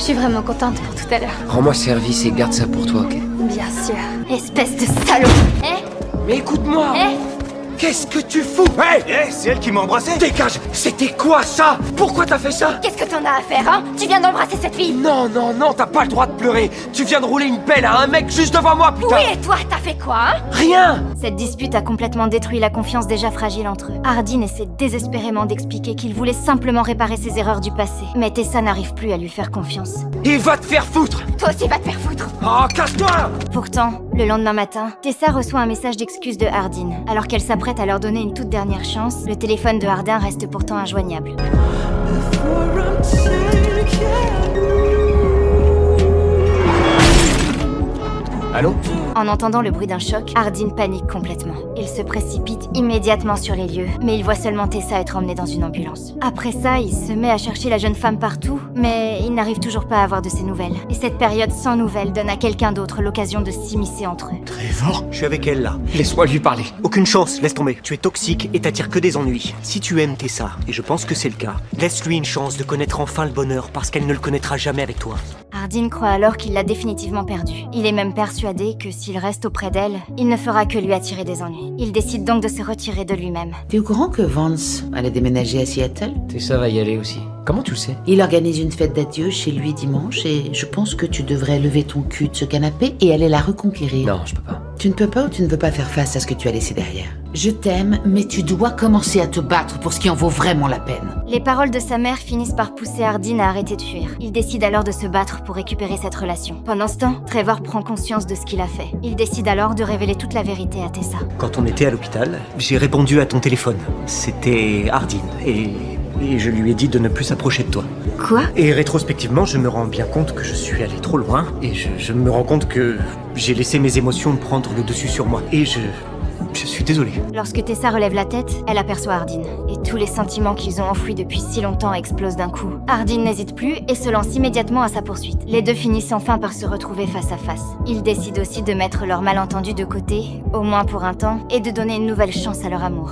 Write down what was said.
suis vraiment contente pour tout à l'heure. Rends-moi service et garde ça pour toi, ok? Bien sûr. Espèce de salaud. Mais écoute-moi! Qu'est-ce que tu fous? Hey, c'est elle qui m'a embrassé. Dégage! C'était quoi ça? Pourquoi t'as fait ça? Qu'est-ce que t'en as à faire, hein? Tu viens d'embrasser cette fille. Non, non, non, t'as pas le droit de pleurer. Tu viens de rouler une pelle à un mec juste devant moi, putain! Oui, et toi, t'as fait quoi, hein? Rien! Cette dispute a complètement détruit la confiance déjà fragile entre eux. Hardin essaie désespérément d'expliquer qu'il voulait simplement réparer ses erreurs du passé. Mais Tessa n'arrive plus à lui faire confiance. Et va te faire foutre! Toi aussi, va te faire foutre. Oh, casse-toi! Pourtant, le lendemain matin, Tessa reçoit un message d'excuse de Hardin. Alors qu'elle s'apprête à leur donner une toute dernière chance, le téléphone de Hardin reste pourtant injoignable. Allô? En entendant le bruit d'un choc, Hardin panique complètement. Il se précipite immédiatement sur les lieux, mais il voit seulement Tessa être emmenée dans une ambulance. Après ça, il se met à chercher la jeune femme partout, mais il n'arrive toujours pas à avoir de ses nouvelles. Et cette période sans nouvelles donne à quelqu'un d'autre l'occasion de s'immiscer entre eux. Trevor, je suis avec elle là. Laisse-moi lui parler. Aucune chance, laisse tomber. Tu es toxique et t'attires que des ennuis. Si tu aimes Tessa, et je pense que c'est le cas, laisse-lui une chance de connaître enfin le bonheur parce qu'elle ne le connaîtra jamais avec toi. Hardin croit alors qu'il l'a définitivement perdue. Il est même persuadé que s'il reste auprès d'elle, il ne fera que lui attirer des ennuis. Il décide donc de se retirer de lui-même. T'es au courant que Vance allait déménager à Seattle? Tessa va y aller aussi. Comment tu le sais? Il organise une fête d'adieu chez lui dimanche et je pense que tu devrais lever ton cul de ce canapé et aller la reconquérir. Non, je peux pas. Tu ne peux pas ou tu ne veux pas faire face à ce que tu as laissé derrière? Je t'aime, mais tu dois commencer à te battre pour ce qui en vaut vraiment la peine. Les paroles de sa mère finissent par pousser Hardin à arrêter de fuir. Il décide alors de se battre pour récupérer cette relation. Pendant ce temps, Trevor prend conscience de ce qu'il a fait. Il décide alors de révéler toute la vérité à Tessa. Quand on était à l'hôpital, j'ai répondu à ton téléphone. C'était Hardin et je lui ai dit de ne plus s'approcher de toi. Quoi? Et rétrospectivement, je me rends bien compte que je suis allé trop loin et je me rends compte que j'ai laissé mes émotions prendre le dessus sur moi. Et je suis désolé. Lorsque Tessa relève la tête, elle aperçoit Hardin. Et tous les sentiments qu'ils ont enfouis depuis si longtemps explosent d'un coup. Hardin n'hésite plus et se lance immédiatement à sa poursuite. Les deux finissent enfin par se retrouver face à face. Ils décident aussi de mettre leur malentendu de côté, au moins pour un temps, et de donner une nouvelle chance à leur amour.